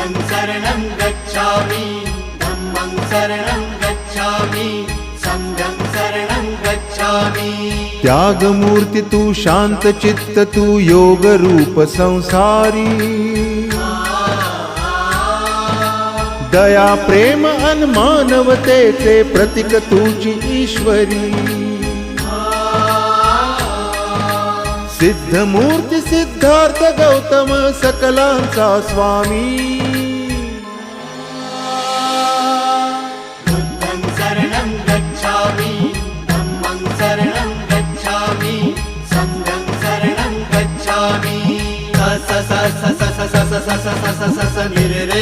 शरणं गच्छामि धम्मं शरणं गच्छामि संघं शरणं गच्छामि। त्यागमूर्ती तू शांत चित्त तू योग रूप संसारी दया प्रेम अन मानवतेचे प्रतीक तुझी ईश्वरी सिद्धमूर्ती सिद्धार्थ गौतम सकलांचा स्वामी बुद्धं शरणं गच्छामि धम्मं शरणं गच्छामि संघं शरणं गच्छामि। स स स स स स स स स स स स नि रे रे